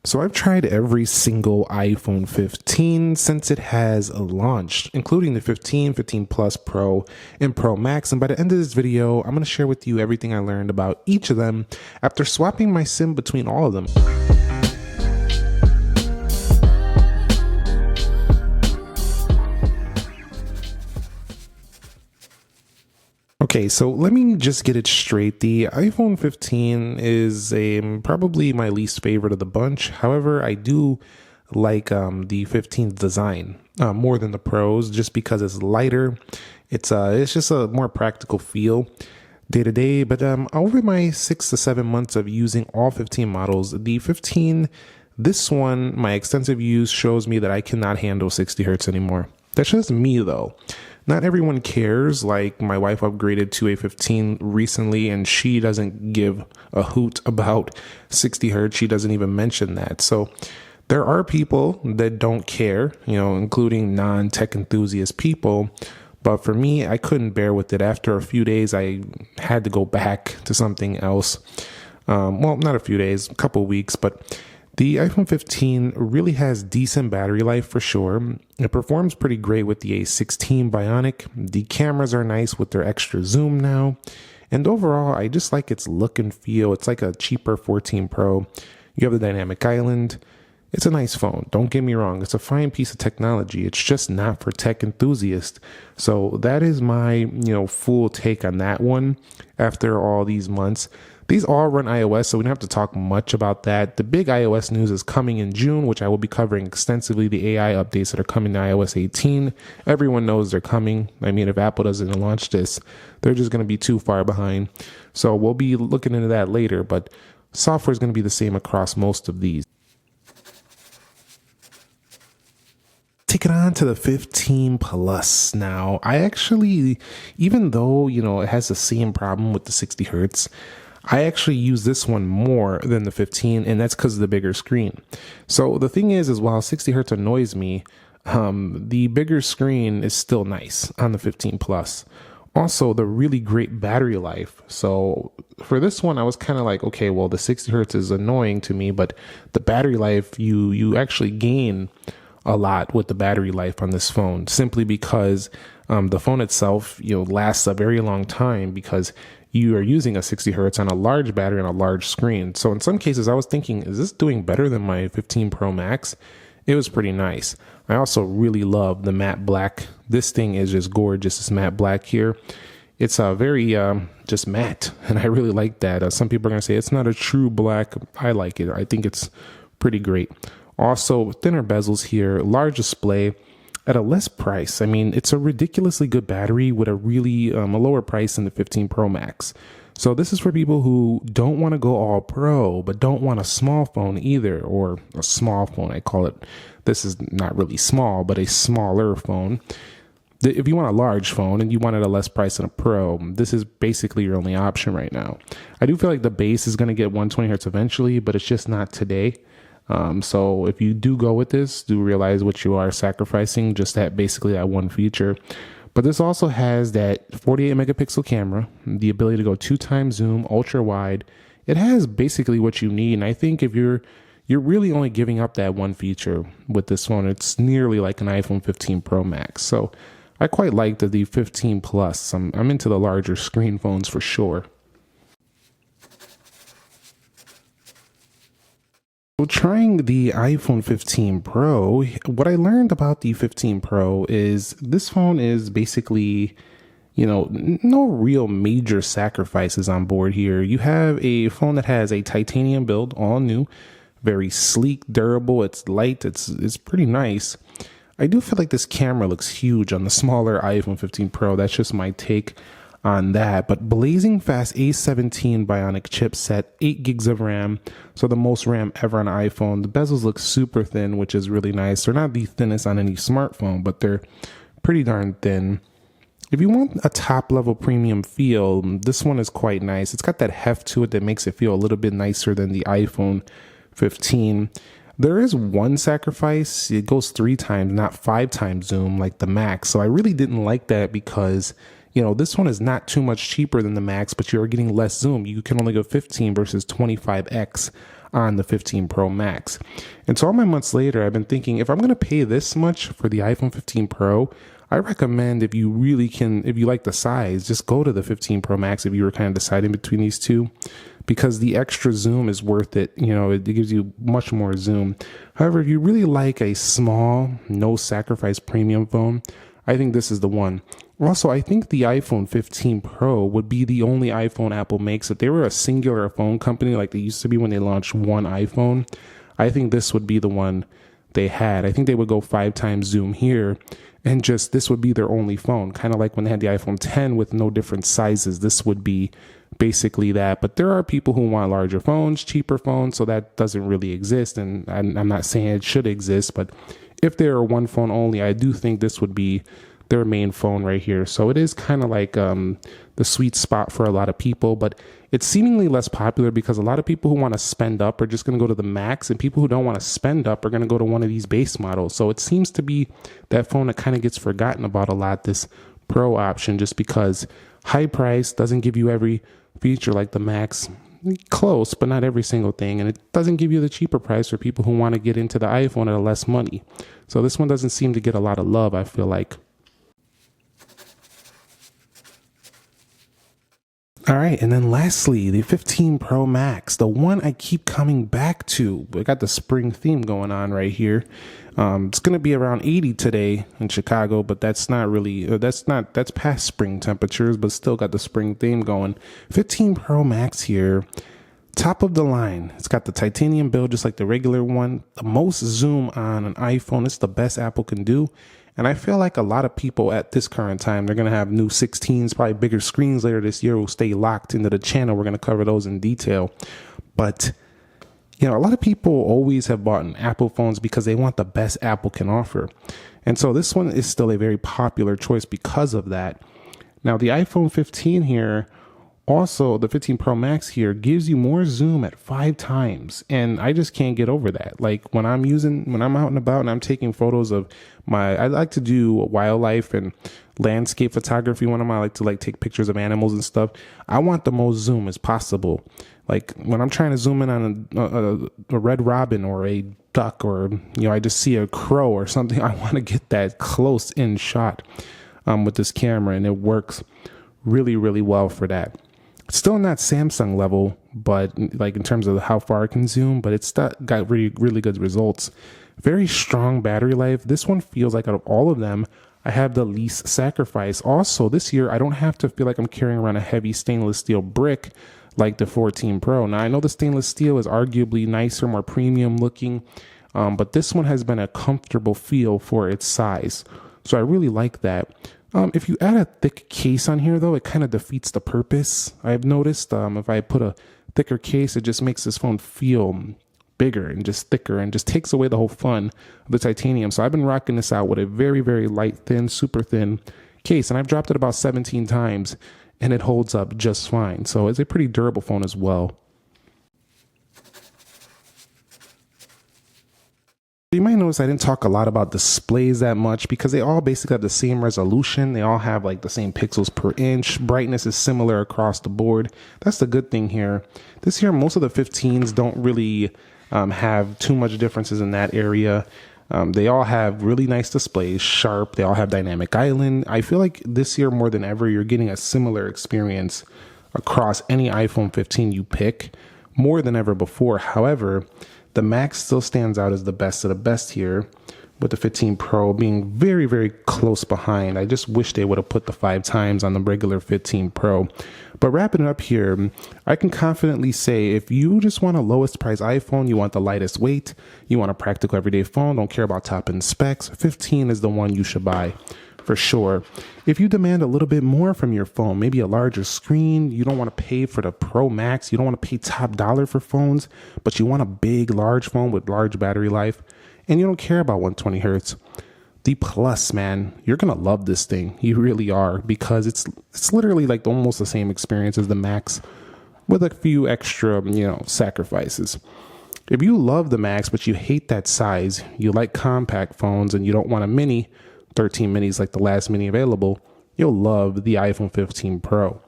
So I've tried every single iPhone 15 since it has launched, including the 15, 15 Plus Pro, and Pro Max. And by the end of this video, I'm going to share with you everything I learned about each of them after swapping my SIM between all of them. Okay, so let me just get it straight. The iPhone 15 is probably my least favorite of the bunch. However, I do like the 15's design more than the Pros, just because it's lighter. It's just a more practical feel day to day. But over my 6 to 7 months of using all 15 models, the 15, this one, my extensive use shows me that I cannot handle 60 hertz anymore. That's just me though. Not everyone cares. Like, my wife upgraded to a 15 recently and she doesn't give a hoot about 60 hertz. She doesn't even mention that. So there are people that don't care, including non-tech enthusiast people. But for me, I couldn't bear with it. After a few days, I had to go back to something else. Well, not a few days, a couple weeks, but the iPhone 15 really has decent battery life for sure. It performs pretty great with the A16 Bionic. The cameras are nice with their extra zoom now. And overall, I just like its look and feel. It's like a cheaper 14 Pro. You have the dynamic island. It's a nice phone. Don't get me wrong. It's a fine piece of technology. It's just not for tech enthusiasts. So that is my, full take on that one after all these months. These all run iOS, so we don't have to talk much about that. The big iOS news is coming in June, which I will be covering extensively, the AI updates that are coming to iOS 18. Everyone knows they're coming. I mean, if Apple doesn't launch this, they're just going to be too far behind. So we'll be looking into that later, but software is going to be the same across most of these. Take it on to the 15 Plus now. I actually, even though, it has the same problem with the 60 hertz, I actually use this one more than the 15, and that's because of the bigger screen. So the thing is while 60 hertz annoys me, the bigger screen is still nice on the 15 Plus. Also, the really great battery life. So for this one, I was kind of like, okay, well, the 60 hertz is annoying to me, but the battery life, you actually gain a lot with the battery life on this phone, simply because the phone itself, lasts a very long time because you are using a 60 hertz on a large battery and a large screen. So in some cases, I was thinking, is this doing better than my 15 Pro Max? It was pretty nice. I also really love the matte black. This thing is just gorgeous. It's matte black here. It's very just matte, and I really like that. Some people are going to say it's not a true black. I like it. I think it's pretty great. Also, thinner bezels here, large display at a less price. I mean, it's a ridiculously good battery with a really a lower price than the 15 Pro Max. So this is for people who don't want to go all pro, but don't want a small phone either, or a small phone, I call it. This is not really small, but a smaller phone. If you want a large phone and you want it at a less price than a Pro, this is basically your only option right now. I do feel like the base is going to get 120 hertz eventually, but it's just not today. So if you do go with this, do realize what you are sacrificing, just basically that one feature. But this also has that 48 megapixel camera, the ability to go 2x zoom, ultra wide. It has basically what you need. And I think if you're really only giving up that one feature with this phone, it's nearly like an iPhone 15 Pro Max. So I quite like the 15 Plus. I'm into the larger screen phones for sure. So trying the iPhone 15 Pro, what I learned about the 15 Pro is this phone is basically, no real major sacrifices on board here. You have a phone that has a titanium build, all new, very sleek, durable. It's light. It's pretty nice. I do feel like this camera looks huge on the smaller iPhone 15 Pro. That's just my take on that. But blazing fast A17 Bionic chipset, 8 gigs of RAM, so the most RAM ever on an iPhone. The bezels look super thin, which is really nice. They're not the thinnest on any smartphone, but they're pretty darn thin. If you want a top level premium feel, this one is quite nice. It's got that heft to it that makes it feel a little bit nicer than the iPhone 15. There is one sacrifice. It goes 3 times, not 5 times zoom like the Max. So I really didn't like that because this one is not too much cheaper than the Max, but you're getting less zoom. You can only go 15 versus 25x on the 15 Pro Max. And so all my months later, I've been thinking, if I'm going to pay this much for the iPhone 15 Pro, I recommend, if you really can, if you like the size, just go to the 15 Pro Max if you were kind of deciding between these two, because the extra zoom is worth it. You know, it gives you much more zoom. However, if you really like a small, no sacrifice premium phone, I think this is the one. Also, I think the iPhone 15 Pro would be the only iPhone Apple makes. If they were a singular phone company like they used to be when they launched one iPhone, I think this would be the one they had. I think they would go 5 times zoom here, and just this would be their only phone. Kind of like when they had the iPhone 10 with no different sizes. This would be basically that. But there are people who want larger phones, cheaper phones, so that doesn't really exist. And I'm not saying it should exist, but if they are one phone only, I do think this would be their main phone right here. So it is kind of like the sweet spot for a lot of people, but it's seemingly less popular because a lot of people who want to spend up are just going to go to the Max, and people who don't want to spend up are going to go to one of these base models. So it seems to be that phone that kind of gets forgotten about a lot, this Pro option, just because high price doesn't give you every feature like the Max. Close, but not every single thing, and it doesn't give you the cheaper price for people who want to get into the iPhone at less money. So this one doesn't seem to get a lot of love, I feel like. All right, and then lastly, the 15 Pro Max, the one I keep coming back to. We got the spring theme going on right here. It's going to be around 80 today in Chicago, but that's not really, that's past spring temperatures, but still got the spring theme going. 15 Pro Max here, top of the line. It's got the titanium build just like the regular one. The most zoom on an iPhone. It's the best Apple can do. And I feel like a lot of people at this current time, they're going to have new 16s, probably bigger screens later this year, will stay locked into the channel. We're going to cover those in detail. But, you know, a lot of people always have bought Apple phones because they want the best Apple can offer. And so this one is still a very popular choice because of that. Now, the iPhone 15 here, also the 15 Pro Max here, gives you more zoom at 5 times. And I just can't get over that. Like when I'm out and about and I'm taking photos of I like to do wildlife and landscape photography. When I like to take pictures of animals and stuff, I want the most zoom as possible. Like when I'm trying to zoom in on a red robin or a duck, or, you know, I just see a crow or something, I want to get that close in shot with this camera, and it works really, really well for that. It's still not Samsung level, but like in terms of how far it can zoom, but it's got really, really good results. Very strong battery life. This one feels like out of all of them, I have the least sacrifice. Also, this year, I don't have to feel like I'm carrying around a heavy stainless steel brick like the 14 Pro. Now, I know the stainless steel is arguably nicer, more premium looking, but this one has been a comfortable feel for its size. So I really like that. If you add a thick case on here, though, it kind of defeats the purpose. I've noticed if I put a thicker case, it just makes this phone feel bigger and just thicker and just takes away the whole fun of the titanium. So I've been rocking this out with a very, very light, thin, super thin case, and I've dropped it about 17 times, and it holds up just fine. So it's a pretty durable phone as well. You might notice I didn't talk a lot about displays that much because they all basically have the same resolution. They all have like the same pixels per inch. Brightness is similar across the board. That's the good thing here. This year, most of the 15s don't really have too much differences in that area. They all have really nice displays, sharp. They all have dynamic island. I feel like this year more than ever, you're getting a similar experience across any iPhone 15 you pick, more than ever before. However, the Max still stands out as the best of the best here, with the 15 Pro being very, very close behind. I just wish they would have put the 5 times on the regular 15 Pro. But wrapping it up here, I can confidently say if you just want a lowest price iPhone, you want the lightest weight, you want a practical everyday phone, don't care about top end specs, 15 is the one you should buy. For sure. If you demand a little bit more from your phone, maybe a larger screen, you don't want to pay for the Pro Max, you don't want to pay top dollar for phones, but you want a big, large phone with large battery life, and you don't care about 120 hertz, the Plus, man, you're going to love this thing. You really are, because it's literally like almost the same experience as the Max with a few extra, sacrifices. If you love the Max, but you hate that size, you like compact phones, and you don't want a mini, 13 minis like the last mini available, you'll love the iPhone 15 Pro.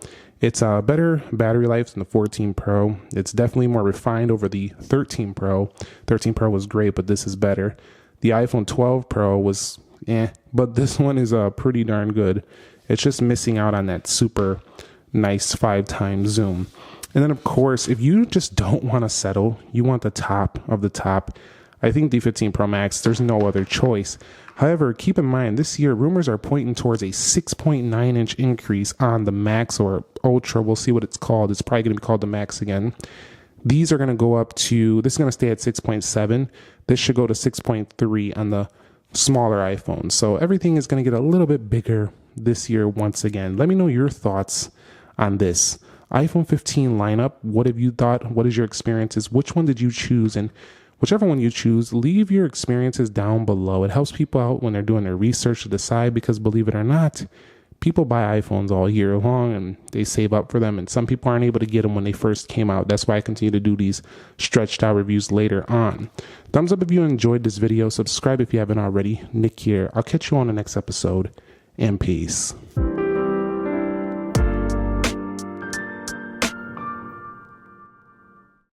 It's a better battery life than the 14 Pro. It's definitely more refined over the 13 Pro. 13 Pro was great, but this is better. The iPhone 12 Pro was but this one is pretty darn good. It's just missing out on that super nice 5x zoom. And then, of course, if you just don't want to settle, you want the top of the top, I think the 15 Pro Max, there's no other choice. However, keep in mind, this year, rumors are pointing towards a 6.9-inch increase on the Max or Ultra. We'll see what it's called. It's probably going to be called the Max again. These are going to go up to, this is going to stay at 6.7. This should go to 6.3 on the smaller iPhone. So everything is going to get a little bit bigger this year once again. Let me know your thoughts on this iPhone 15 lineup. What have you thought? What is your experiences? Which one did you choose? And whichever one you choose, leave your experiences down below. It helps people out when they're doing their research to decide, because believe it or not, people buy iPhones all year long and they save up for them. And some people aren't able to get them when they first came out. That's why I continue to do these stretched out reviews later on. Thumbs up if you enjoyed this video. Subscribe if you haven't already. Nick here. I'll catch you on the next episode, and peace.